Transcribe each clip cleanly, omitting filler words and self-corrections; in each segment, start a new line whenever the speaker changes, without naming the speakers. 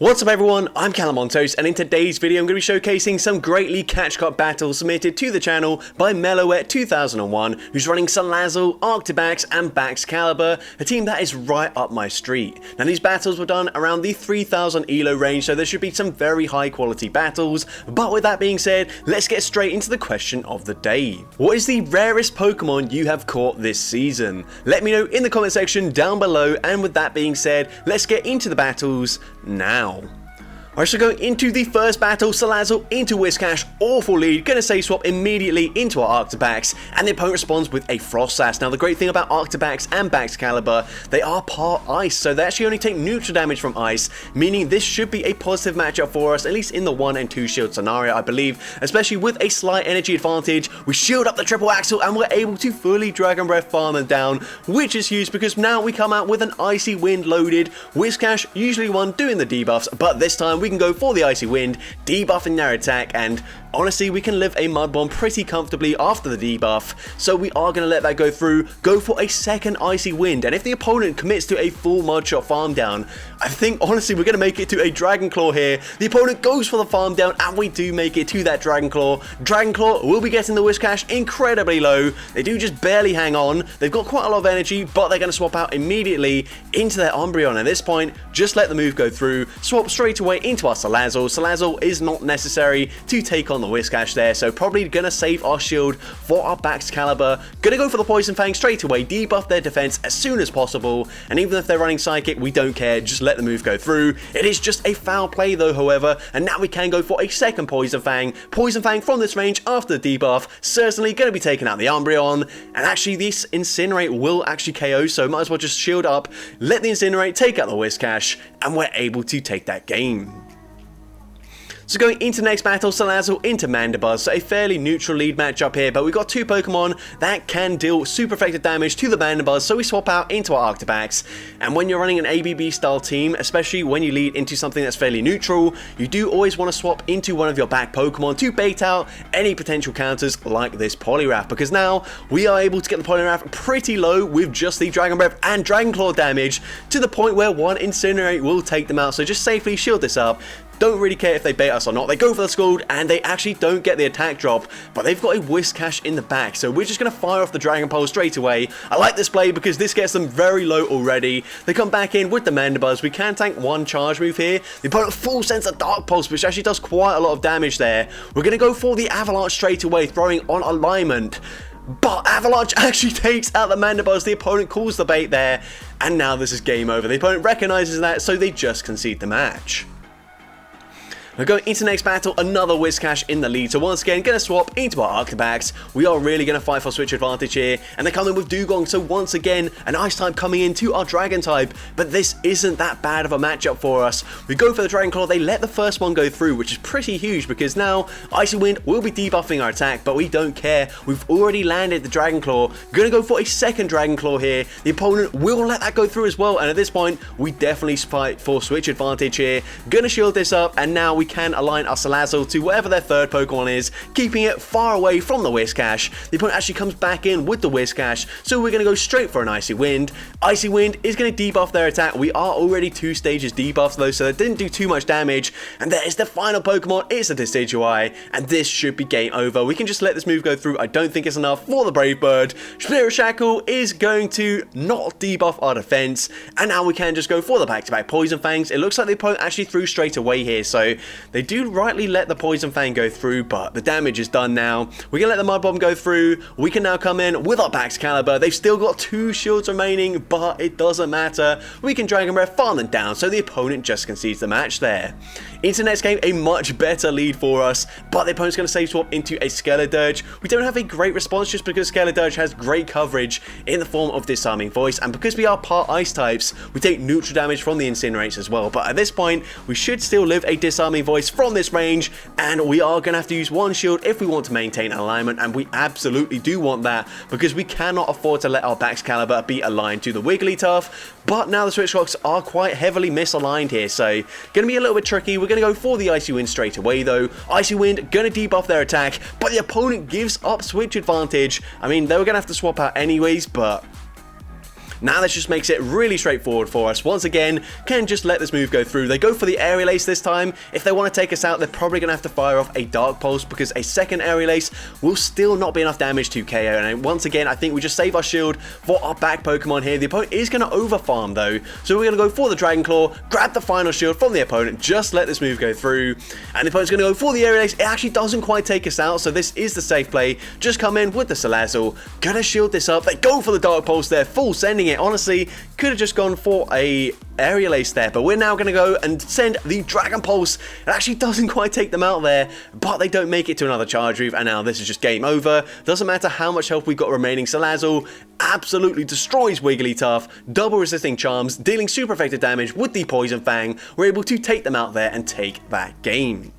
What's up everyone, I'm CallumOnToast, and in today's video I'm going to be showcasing some great League Catch Cup battles submitted to the channel by Mellowet2001, who's running Salazzle, Arctibax and Baxcalibur, a team that is right up my street. Now these battles were done around the 3000 elo range, so there should be some very high quality battles, but with that being said, let's get straight into the question of the day. What is the rarest Pokemon you have caught this season? Let me know in the comment section down below, and with that being said, let's get into the battles now. Alright, so going into the first battle, Salazzle into Whiscash, awful lead, gonna save swap immediately into our Arctibax, and the opponent responds with a Frost Sash. Now the great thing about Arctibax and Baxcalibur, they are part ice, so they actually only take neutral damage from ice, meaning this should be a positive matchup for us, at least in the 1 and 2 shield scenario, I believe, especially with a slight energy advantage. We shield up the triple axle and we're able to fully Dragon Breath farm them down, which is huge because now we come out with an Icy Wind loaded. Whiscash usually one doing the debuffs, but this time we can go for the Icy Wind, debuffing their attack, and honestly we can live a Mud Bomb pretty comfortably after the debuff, so we are going to let that go through, go for a second Icy Wind, and if the opponent commits to a full Mud Shot farm down, I think honestly we're going to make it to a Dragon Claw here. The opponent goes for the farm down and we do make it to that Dragon Claw. Dragon Claw will be getting the Whiscash incredibly low. They do just barely hang on. They've got quite a lot of energy, but they're going to swap out immediately into their Umbreon. At this point, just let the move go through, swap straight away into our Salazzle. Salazzle is not necessary to take on the Whiscash there, so probably going to save our shield for our Baxcalibur. Going to go for the Poison Fang straight away, debuff their defense as soon as possible, and even if they're running Psychic, we don't care, just let the move go through. It is just a foul play though, however, and now we can go for a second Poison Fang. Poison Fang from this range after the debuff, certainly going to be taking out the Umbreon, and actually this Incinerate will actually KO, so might as well just shield up, let the Incinerate take out the Whiscash, and we're able to take that game. So going into the next battle, Salazzle into Mandibuzz, so a fairly neutral lead matchup here, but we've got two Pokemon that can deal super effective damage to the Mandibuzz, so we swap out into our Arctibax. And when you're running an ABB style team, especially when you lead into something that's fairly neutral, you do always want to swap into one of your back Pokemon to bait out any potential counters like this Poliwrath, because now we are able to get the Poliwrath pretty low with just the Dragon Breath and Dragon Claw damage, to the point where one Incinerate will take them out, so just safely shield this up. Don't really care if they bait us or not. They go for the Scald and they actually don't get the attack drop, but they've got a Whiscash in the back, so we're just going to fire off the Dragon Pulse straight away. I like this play because this gets them very low already. They come back in with the Mandibuzz. We can tank one charge move here. The opponent full sends a Dark Pulse, which actually does quite a lot of damage there. We're going to go for the Avalanche straight away, throwing on Alignment. But Avalanche actually takes out the Mandibuzz. The opponent calls the bait there, and now this is game over. The opponent recognizes that, so they just concede the match. Now going into the next battle, another Whiscash in the lead, so once again, going to swap into our Arctibax. We are really going to fight for switch advantage here, and they come in with Dugong, so once again, an Ice type coming into our Dragon type, but this isn't that bad of a matchup for us. We go for the Dragon Claw, they let the first one go through, which is pretty huge, because now Icy Wind will be debuffing our attack, but we don't care. We've already landed the Dragon Claw. Going to go for a second Dragon Claw here. The opponent will let that go through as well, and at this point, we definitely fight for switch advantage here. Going to shield this up, and now we can align our Salazzle to whatever their third Pokemon is, keeping it far away from the Whiscash. The opponent actually comes back in with the Whiscash, so we're going to go straight for an Icy Wind. Icy Wind is going to debuff their attack. We are already 2 stages debuffed though, so that didn't do too much damage. And there is the final Pokemon, it's a Decidueye, and this should be game over. We can just let this move go through. I don't think it's enough for the Brave Bird. Spirit Shackle is going to not debuff our defense, and now we can just go for the back-to-back Poison Fangs. It looks like the opponent actually threw straight away here, so they do rightly let the Poison Fang go through, but the damage is done now. We're gonna let the Mud Bomb go through. We can now come in with our Baxcalibur. They've still got 2 shields remaining, but it doesn't matter. We can Dragon Breath, farm them down, so the opponent just concedes the match there. Into the next game, a much better lead for us, but the opponent's going to save swap into a Skeledirge. We don't have a great response just because Skeledirge has great coverage in the form of Disarming Voice, and because we are part Ice types, we take neutral damage from the Incinerates as well. But at this point, we should still live a Disarming Voice from this range, and we are going to have to use one shield if we want to maintain alignment, and we absolutely do want that because we cannot afford to let our Baxcalibur be aligned to the Wigglytuff. But now the Switch Rocks are quite heavily misaligned here, so going to be a little bit tricky. We're going to go for the Icy Wind straight away though. Icy Wind going to debuff their attack, but the opponent gives up switch advantage. I mean, they were going to have to swap out anyways, but Now this just makes it really straightforward for us. Once again, can just let this move go through. They go for the Aerial Ace this time. If they want to take us out, they're probably going to have to fire off a Dark Pulse, because a second Aerial Ace will still not be enough damage to KO. And once again, I think we just save our shield for our back Pokemon here. The opponent is going to overfarm though, so we're going to go for the Dragon Claw, grab the final shield from the opponent, just let this move go through, and the opponent's going to go for the Aerial Ace. It actually doesn't quite take us out, so this is the safe play. Just come in with the Salazzle, gonna shield this up. They go for the Dark Pulse there, full sending it. Honestly, could have just gone for a Aerial Ace there, but we're now going to go and send the Dragon Pulse. It actually doesn't quite take them out there, but they don't make it to another charge move, and now this is just game over. Doesn't matter how much health we've got remaining, Salazzle absolutely destroys Wigglytuff, double resisting charms, dealing super effective damage with the Poison Fang. We're able to take them out there and take that game.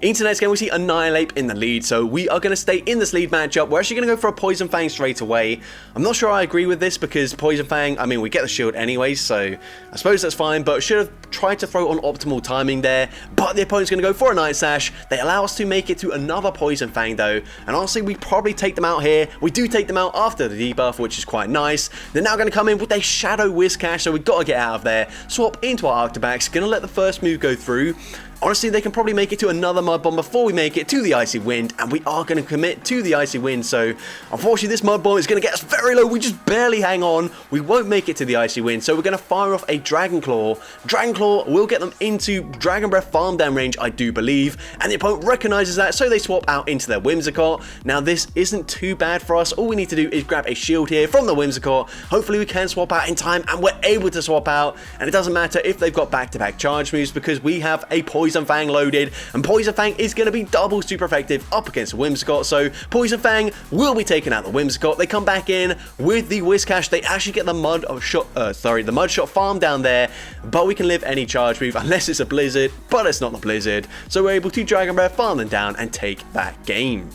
Into the next game, we see Annihilate in the lead, so we are going to stay in this lead matchup. We're actually going to go for a Poison Fang straight away. I'm not sure I agree with this, because Poison Fang, I mean, we get the shield anyways, so I suppose that's fine, but should have tried to throw on optimal timing there. But the opponent's going to go for a Night Sash. They allow us to make it to another Poison Fang though, and honestly, we probably take them out here. We do take them out after the debuff, which is quite nice. They're now going to come in with a Shadow Whiscash, so we've got to get out of there. Swap into our Arctibax, going to let the first move go through. Honestly, they can probably make it to another Mud Bomb before we make it to the Icy Wind, and we are going to commit to the Icy Wind, so unfortunately this Mud Bomb is going to get us very low. We just barely hang on. We won't make it to the Icy Wind, so we're going to fire off a Dragon Claw. Dragon Claw will get them into Dragon Breath farm down range, I do believe, and the opponent recognizes that, so they swap out into their Whimsicott. Now this isn't too bad for us. All we need to do is grab a shield here from the Whimsicott. Hopefully we can swap out in time, and we're able to swap out, and it doesn't matter if they've got back-to-back charge moves, because we have a Poison Fang loaded, and Poison Fang is going to be double super effective up against Whimsicott, so Poison Fang will be taking out the Whimsicott. They come back in with the Whiscash. They actually get the Mud Shot farm down there, but we can live any charge move unless it's a Blizzard, but it's not the Blizzard, so we're able to Dragon Breath, farm them down, and take that game.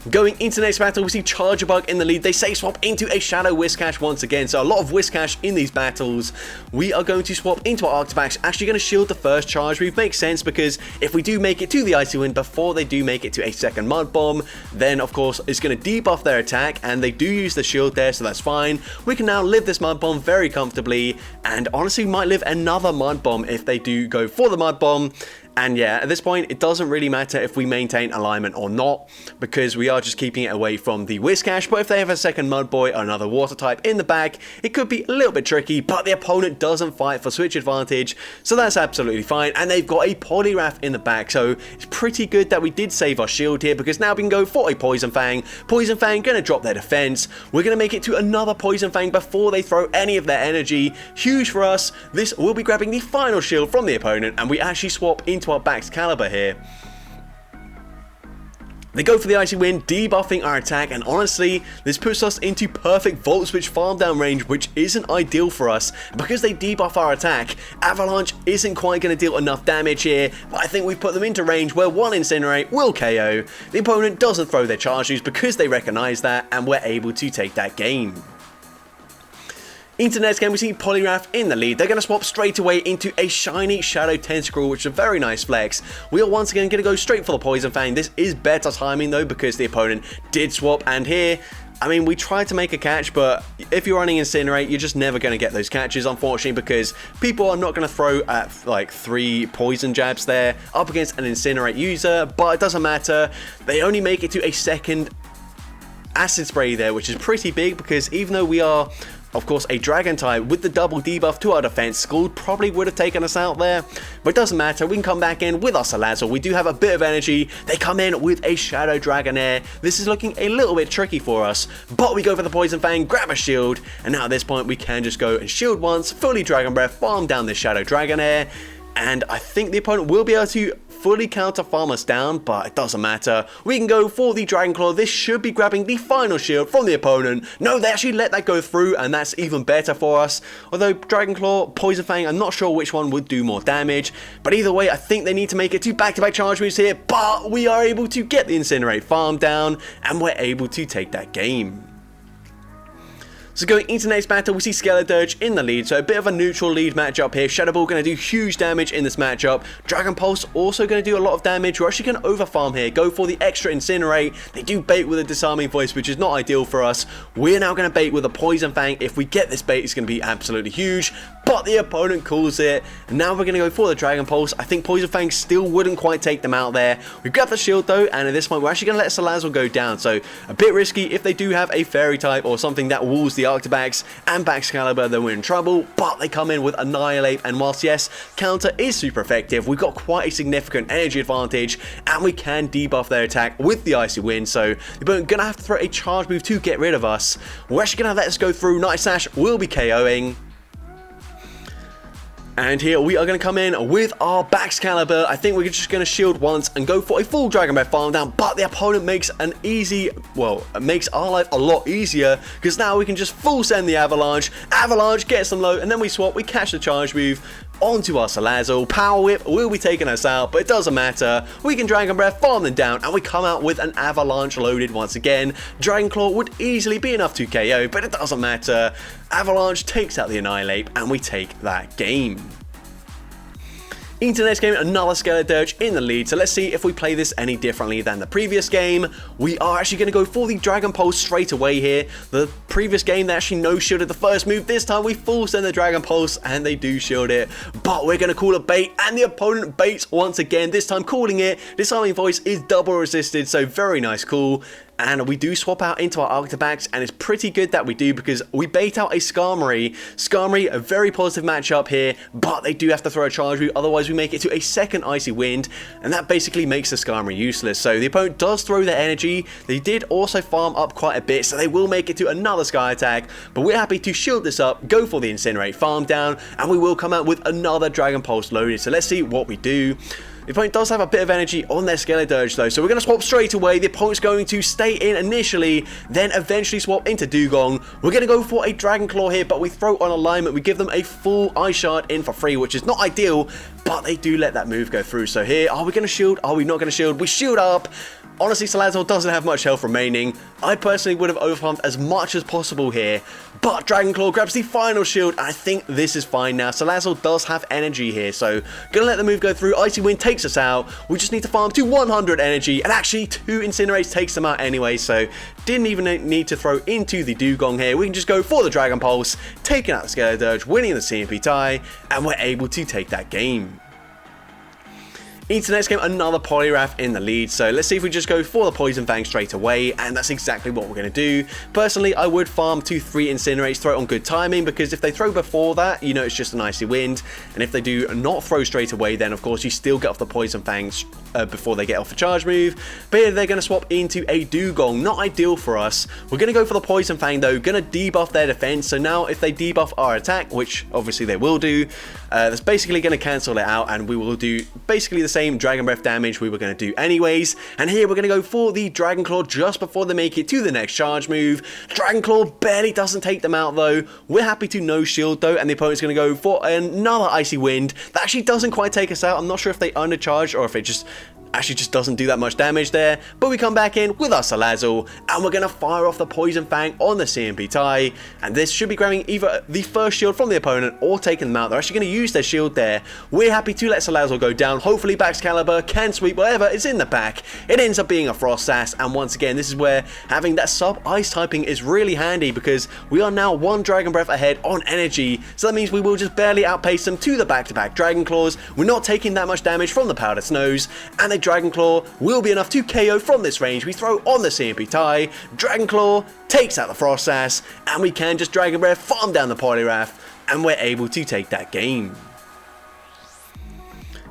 Going into the next battle, we see Charger Bug in the lead. They say swap into a Shadow Whiscash once again, so a lot of Whiscash in these battles. We are going to swap into our Arctibax, actually going to shield the first charge move. Makes sense, because if we do make it to the Icy Wind before they do make it to a second Mud Bomb, then of course it's going to debuff their attack, and they do use the shield there, so that's fine. We can now live this Mud Bomb very comfortably, and honestly we might live another Mud Bomb if they do go for the Mud Bomb. And yeah, at this point, it doesn't really matter if we maintain alignment or not, because we are just keeping it away from the Whiscash. But if they have a second Mud Boy or another Water type in the back, it could be a little bit tricky, but the opponent doesn't fight for switch advantage, so that's absolutely fine. And they've got a Poliwrath in the back, so it's pretty good that we did save our shield here, because now we can go for a Poison Fang. Poison Fang going to drop their defense. We're going to make it to another Poison Fang before they throw any of their energy. Huge for us. This will be grabbing the final shield from the opponent, and we actually swap into our Baxcalibur here. They go for the Icy Wind, debuffing our attack, and honestly, this puts us into perfect Volt Switch farm down range, which isn't ideal for us. Because they debuff our attack, Avalanche isn't quite going to deal enough damage here, but I think we've put them into range where one Incinerate will KO. The opponent doesn't throw their charge moves because they recognize that, and we're able to take that game. Into the next game, we see Poliwrath in the lead. They're going to swap straight away into a shiny Shadow Tentacruel, which is a very nice flex. We are once again going to go straight for the Poison Fang. This is better timing though, because the opponent did swap, and here, I mean, we tried to make a catch, but if you're running Incinerate, you're just never going to get those catches, unfortunately, because people are not going to throw at like 3 poison jabs there up against an Incinerate user, but it doesn't matter. They only make it to a second Acid Spray there, which is pretty big, because even though we are, of course, a Dragon type with the double debuff to our defense, Scald probably would have taken us out there, but it doesn't matter. We can come back in with our Salazzle. We do have a bit of energy. They come in with a Shadow Dragonair. This is looking a little bit tricky for us, but we go for the Poison Fang, grab a shield, and now at this point we can just go and shield once, fully Dragon Breath, farm down this Shadow Dragonair, and I think the opponent will be able to fully counter farm us down, but it doesn't matter. We can go for the Dragon Claw. This should be grabbing the final shield from the opponent. No, they actually let that go through, and that's even better for us. Although Dragon Claw, Poison Fang, I'm not sure which one would do more damage, but either way, I think they need to make it to back-to-back charge moves here, but we are able to get the Incinerate farm down, and we're able to take that game. So going into the next battle, we see Skeledirge in the lead, so a bit of a neutral lead matchup here. Shadow Ball going to do huge damage in this matchup. Dragon Pulse also going to do a lot of damage. We're actually going to overfarm here, go for the extra Incinerate. They do bait with a Disarming Voice, which is not ideal for us. We're now going to bait with a Poison Fang. If we get this bait, it's going to be absolutely huge, but the opponent calls it. And now we're going to go for the Dragon Pulse. I think Poison Fang still wouldn't quite take them out there. We grab the shield though, and at this point, we're actually going to let Salazzle go down, so a bit risky. If they do have a Fairy type or something that walls the Arctibax and Baxcalibur, then we're in trouble, but they come in with Annihilate, and whilst yes, counter is super effective, we've got quite a significant energy advantage, and we can debuff their attack with the Icy Wind, so the opponent gonna have to throw a charge move to get rid of us. We're actually gonna let us go through. Night Slash will be KOing. And here we are going to come in with our Baxcalibur. I think we're just going to shield once and go for a full Dragon Breath farm down, but the opponent makes makes our life a lot easier, because now we can just full send the Avalanche. Avalanche gets them low, and then we swap, we catch the charge move onto our Salazzle. Power Whip will be taking us out, but it doesn't matter. We can Dragon Breath, farm them down, and we come out with an Avalanche loaded once again. Dragon Claw would easily be enough to KO, but it doesn't matter. Avalanche takes out the Annihilate, and we take that game. Into the next game, another Skeledirge in the lead, so let's see if we play this any differently than the previous game. We are actually going to go for the Dragon Pulse straight away here. The previous game, they actually no-shielded the first move. This time, we full send the Dragon Pulse, and they do shield it, but we're going to call a bait, and the opponent baits once again, this time calling it. Disarming Voice is double resisted, so very nice call. And we do swap out into our Arctibax, and it's pretty good that we do, because we bait out a Skarmory. Skarmory, a very positive matchup here, but they do have to throw a charge move, otherwise we make it to a second Icy Wind, and that basically makes the Skarmory useless. So the opponent does throw their energy. They did also farm up quite a bit, so they will make it to another Sky Attack, but we're happy to shield this up, go for the Incinerate, farm down, and we will come out with another Dragon Pulse loaded. So let's see what we do. The opponent does have a bit of energy on their Skeledirge though, so we're going to swap straight away. The opponent's going to stay in initially, then eventually swap into Dugong. We're going to go for a Dragon Claw here, but we throw on alignment. We give them a full Ice Shard in for free, which is not ideal, but they do let that move go through. So here, are we going to shield? Are we not going to shield? We shield up. Honestly, Salazzle doesn't have much health remaining. I personally would have overfarmed as much as possible here, but Dragon Claw grabs the final shield, and I think this is fine now. Salazzle does have energy here, so gonna let the move go through. Icy Wind takes us out. We just need to farm to 100 energy, and actually 2 Incinerates takes them out anyway, so didn't even need to throw into the Dugong here. We can just go for the Dragon Pulse, taking out the Skeledirge, winning the CMP tie, and we're able to take that game. Into the next game, another Poliwrath in the lead, so let's see if we just go for the Poison Fang straight away, and that's exactly what we're going to do. Personally, I would farm 2-3 Incinerates, throw it on good timing, because if they throw before that, you know it's just an Icy Wind, and if they do not throw straight away, then of course you still get off the Poison Fangs before they get off the charge move. But here they're going to swap into a Dugong, not ideal for us. We're going to go for the Poison Fang though, going to debuff their defense, so now if they debuff our attack, which obviously they will do, that's basically going to cancel it out, and we will do basically the same Dragon Breath damage we were going to do anyways. And here we're going to go for the Dragon Claw just before they make it to the next charge move. Dragon Claw barely doesn't take them out though. We're happy to no shield though, and the opponent's going to go for another Icy Wind. That actually doesn't quite take us out. I'm not sure if they undercharge or if it just actually just doesn't do that much damage there, but we come back in with our Salazzle, and we're going to fire off the Poison Fang on the CMP tie, and this should be grabbing either the first shield from the opponent or taking them out. They're actually going to use their shield there. We're happy to let Salazzle go down. Hopefully Baxcalibur can sweep whatever is in the back. It ends up being a Frost Sass, and once again, this is where having that sub-ice typing is really handy, because we are now 1 Dragon Breath ahead on energy, so that means we will just barely outpace them to the back-to-back Dragon Claws. We're not taking that much damage from the Powdered Snows, and they Dragon Claw will be enough to KO from this range. We throw on the CMP tie, Dragon Claw takes out the Frost Sass, and we can just Dragon Breath, farm down the Poliwrath, and we're able to take that game.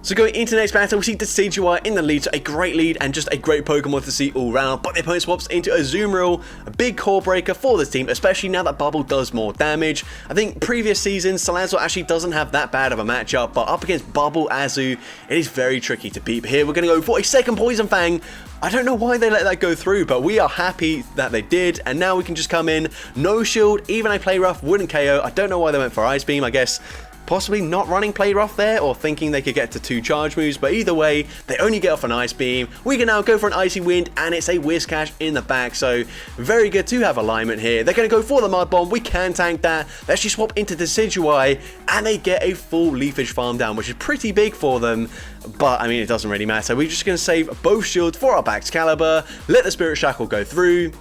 So going into the next battle, we see Decidueye in the lead, so a great lead and just a great Pokemon to see all round, but the opponent swaps into Azumarill, a big core breaker for this team, especially now that Bubble does more damage. I think previous seasons, Salazzle actually doesn't have that bad of a matchup, but up against Bubble, Azu, it is very tricky to beat. But here we're going to go for a second Poison Fang. I don't know why they let that go through, but we are happy that they did, and now we can just come in, no shield, even a Play Rough wouldn't KO. I don't know why they went for Ice Beam. I guess possibly not running Play Rough there or thinking they could get to 2 charge moves, but either way, they only get off an Ice Beam. We can now go for an Icy Wind, and it's a Whiscash in the back, so very good to have alignment here. They're going to go for the Mud Bomb. We can tank that. They actually swap into Decidueye, and they get a full Leafage farm down, which is pretty big for them, but I mean, it doesn't really matter. We're just going to save both shields for our Baxcalibur, let the Spirit Shackle go through.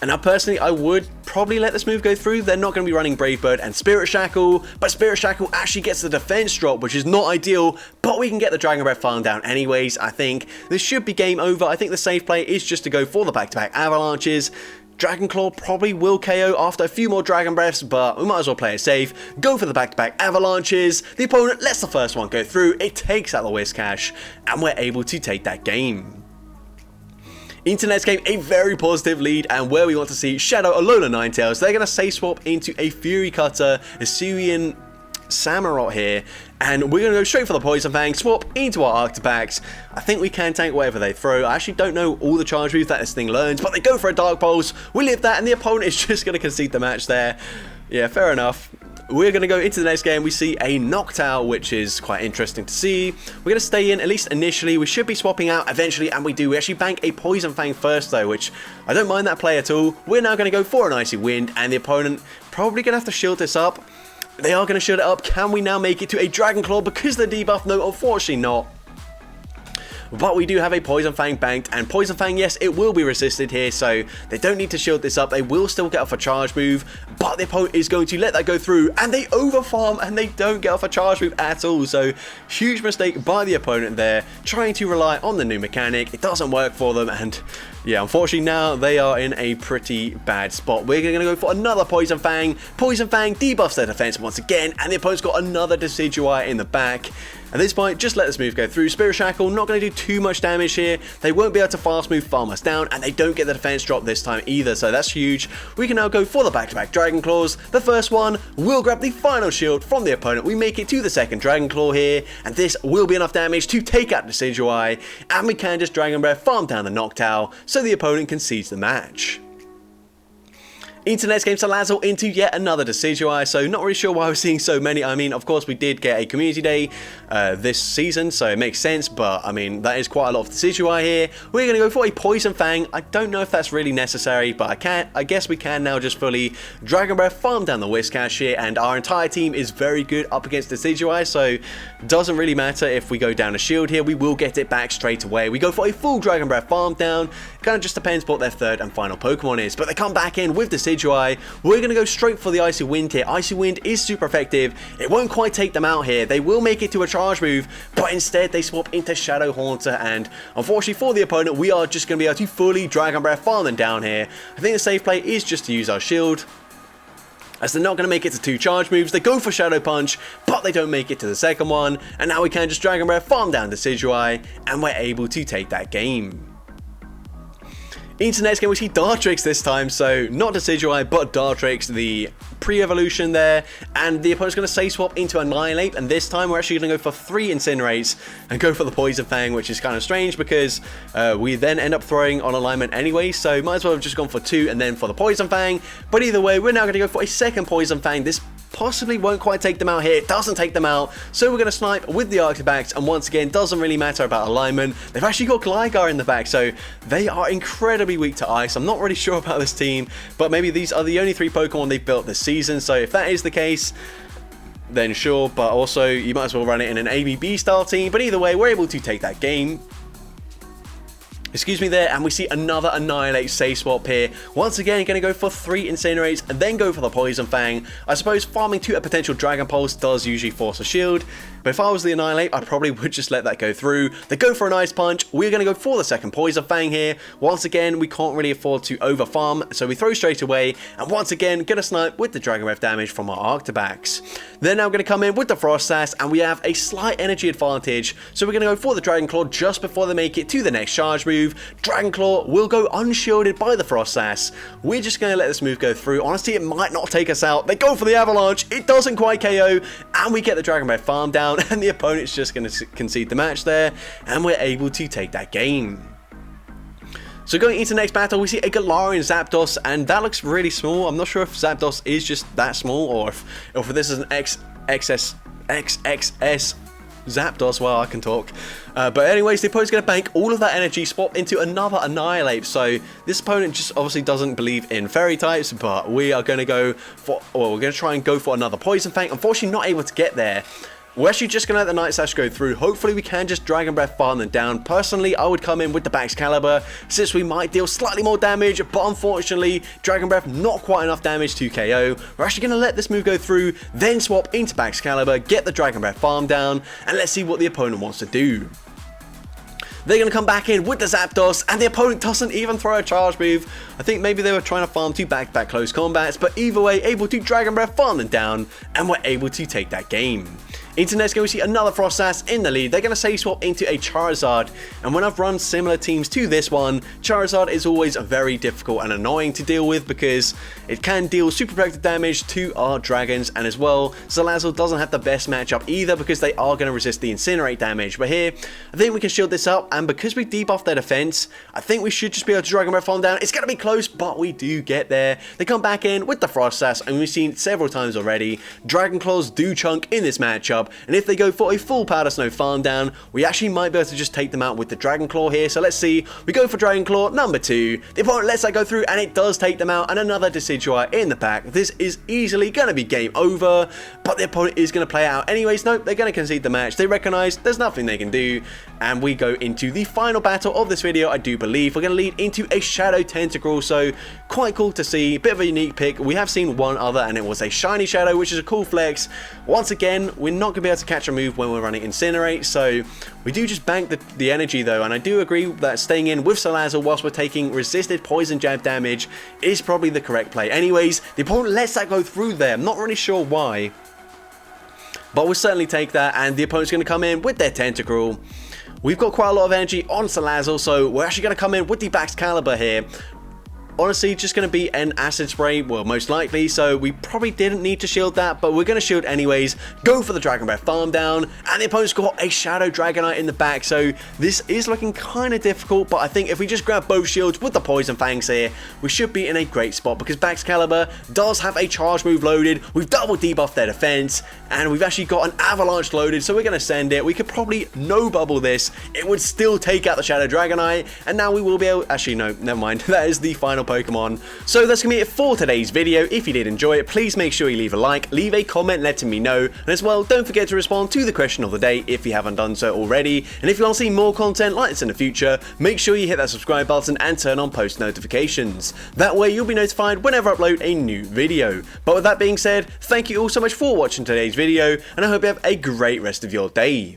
And now personally, I would probably let this move go through. They're not going to be running Brave Bird and Spirit Shackle, but Spirit Shackle actually gets the defense drop, which is not ideal, but we can get the Dragon Breath farm down anyways. I think this should be game over. I think the safe play is just to go for the back-to-back avalanches. Dragon Claw probably will KO after a few more Dragon Breaths, but we might as well play it safe. Go for the back-to-back avalanches. The opponent lets the first one go through. It takes out the Whiscash, and we're able to take that game. Internet's game a very positive lead, and where we want to see Shadow Alola Ninetales, they're going to safe swap into a Fury Cutter, Hisuian Samurott here, and we're going to go straight for the Poison Fang, swap into our Arctibax. I think we can tank whatever they throw. I actually don't know all the charge moves that this thing learns, but they go for a Dark Pulse. We live that, and the opponent is just going to concede the match there. Yeah, fair enough. We're going to go into the next game. We see a Noctowl, which is quite interesting to see. We're going to stay in, at least initially. We should be swapping out eventually, and we do. We actually bank a Poison Fang first, though, which I don't mind that play at all. We're now going to go for an Icy Wind, and the opponent probably going to have to shield this up. They are going to shield it up. Can we now make it to a Dragon Claw because of the debuff? No, unfortunately not. But we do have a Poison Fang banked, and Poison Fang, yes, it will be resisted here, so they don't need to shield this up. They will still get off a charge move, but the opponent is going to let that go through, and they overfarm, and they don't get off a charge move at all. So huge mistake by the opponent there, trying to rely on the new mechanic. It doesn't work for them, and yeah, unfortunately now they are in a pretty bad spot. We're going to go for another Poison Fang. Poison Fang debuffs their defense once again, and the opponent's got another Decidueye in the back. At this point, just let this move go through. Spirit Shackle, not going to do too much damage here. They won't be able to fast move farm us down, and they don't get the defense drop this time either, so that's huge. We can now go for the back-to-back Dragon Claws. The first one will grab the final shield from the opponent. We make it to the second Dragon Claw here, and this will be enough damage to take out Decidueye, and we can just Dragon Breath farm down the Noctowl, so the opponent concedes the match. Internet's game Salazzle into yet another Decidueye, so not really sure why we're seeing so many. I mean, of course, we did get a Community Day this season, so it makes sense, but I mean, that is quite a lot of Decidueye here. We're going to go for a Poison Fang. I don't know if that's really necessary, but I guess we can now just fully Dragon Breath farm down the Whiscash here, and our entire team is very good up against Decidueye, so it doesn't really matter if we go down a shield here. We will get it back straight away. We go for a full Dragon Breath farm down. Kind of just depends what their third and final Pokemon is, but they come back in with Decidueye. We're going to go straight for the Icy Wind here. Icy Wind is super effective. It won't quite take them out here. They will make it to a charge move, but instead they swap into Shadow Haunter, and unfortunately for the opponent, we are just going to be able to fully Dragon Breath farm them down here. I think the safe play is just to use our shield, as they're not going to make it to 2 charge moves. They go for Shadow Punch, but they don't make it to the second one, and now we can just Dragon Breath farm down Decidueye, and we're able to take that game. Into next game, we see Dartrix this time, so not Decidueye, but Dartrix, the pre-evolution there, and the opponent's going to safe swap into Annihilate, and this time we're actually going to go for 3 Incinerates and go for the Poison Fang, which is kind of strange because we then end up throwing on alignment anyway, so might as well have just gone for 2 and then for the Poison Fang. But either way, we're now going to go for a second Poison Fang. This possibly won't quite take them out here. It doesn't take them out, so we're going to snipe with the Arctibax, and once again, doesn't really matter about alignment. They've actually got Gligar in the back, so they are incredibly weak to ice. I'm not really sure about this team, but maybe these are the only 3 Pokemon they've built this season, so if that is the case, then sure, but also you might as well run it in an ABB style team. But either way, we're able to take that game. Excuse me there, and we see another Annihilate safe swap here. Once again, going to go for 3 Incinerates and then go for the Poison Fang. I suppose farming to a potential Dragon Pulse does usually force a shield, but if I was the Annihilate, I probably would just let that go through. They go for an Ice Punch. We're going to go for the second Poison Fang here. Once again, we can't really afford to over-farm, so we throw straight away, and once again, going to snipe with the Dragon Breath damage from our Arctibax. They're now going to come in with the Frost Sash, and we have a slight energy advantage, so we're going to go for the Dragon Claw just before they make it to the next charge move. Dragon Claw will go unshielded by the Frost Sash. We're just going to let this move go through. Honestly, it might not take us out. They go for the Avalanche. It doesn't quite KO, and we get the Dragon Breath farm down, and the opponent's just going to concede the match there, and we're able to take that game. So going into the next battle, we see a Galarian Zapdos, and that looks really small. I'm not sure if Zapdos is just that small, or if this is an XXS Zapdos. Well, I can talk. But anyways, the opponent's going to bank all of that energy, swap into another Annihilate. So this opponent just obviously doesn't believe in fairy types, but we are going to go for, well, we're going to try and go for another Poison Fang. Unfortunately, not able to get there. We're actually just going to let the Night Slash go through. Hopefully we can just Dragon Breath farm them down. Personally, I would come in with the Baxcalibur, since we might deal slightly more damage, but unfortunately, Dragon Breath not quite enough damage to KO. We're actually going to let this move go through, then swap into Baxcalibur, get the Dragon Breath farm down, and let's see what the opponent wants to do. They're going to come back in with the Zapdos, and the opponent doesn't even throw a charge move. I think maybe they were trying to farm 2 back-to-back close combats, but either way, able to Dragon Breath, farm them down, and we're able to take that game. Into next game, we see another Frost Sass in the lead. They're going to say swap into a Charizard, and when I've run similar teams to this one, Charizard is always very difficult and annoying to deal with because it can deal super protected damage to our dragons, and as well, Salazzle doesn't have the best matchup either because they are going to resist the Incinerate damage. But here, I think we can shield this up, and because we debuff their defense, I think we should just be able to Dragon Breath farm down. It's going to be close, but we do get there. They come back in with the Frost Sass, and we've seen several times already, Dragon Claws do chunk in this matchup. And if they go for a full Powder Snow farm down, we actually might be able to just take them out with the Dragon Claw here. So let's see. We go for Dragon Claw number 2. The opponent lets that go through, and it does take them out. And another Decidueye in the pack. This is easily going to be game over, but the opponent is going to play it out anyways. Nope, they're going to concede the match. They recognize there's nothing they can do. And we go into the final battle of this video, I do believe. We're going to lead into a Shadow Tentacruel. So quite cool to see. Bit of a unique pick. We have seen one other, and it was a Shiny Shadow, which is a cool flex. Once again, we're not going to be able to catch a move when we're running Incinerate, so we do just bank the energy though, and I do agree that staying in with Salazzle whilst we're taking resisted Poison Jab damage is probably the correct play. Anyways, the opponent lets that go through there. I'm not really sure why, but we'll certainly take that, and the opponent's going to come in with their Tentacruel. We've got quite a lot of energy on Salazzle, so we're actually going to come in with the Baxcalibur here. Honestly, just going to be an Acid Spray, well, most likely, so we probably didn't need to shield that, but we're going to shield anyways, go for the Dragon Breath farm down, and the opponent's got a Shadow Dragonite in the back, so this is looking kind of difficult, but I think if we just grab both shields with the Poison Fangs here, we should be in a great spot, because Baxcalibur does have a charge move loaded, we've double debuffed their defense, and we've actually got an Avalanche loaded, so we're going to send it. We could probably no-bubble this, it would still take out the Shadow Dragonite, and now we will be able, actually no, never mind, that is the final Pokemon. So that's gonna be it for today's video. If you did enjoy it, please make sure you leave a like, leave a comment letting me know, and as well, don't forget to respond to the question of the day if you haven't done so already. And if you want to see more content like this in the future, make sure you hit that subscribe button and turn on post notifications. That way you'll be notified whenever I upload a new video. But with that being said, thank you all so much for watching today's video, and I hope you have a great rest of your day.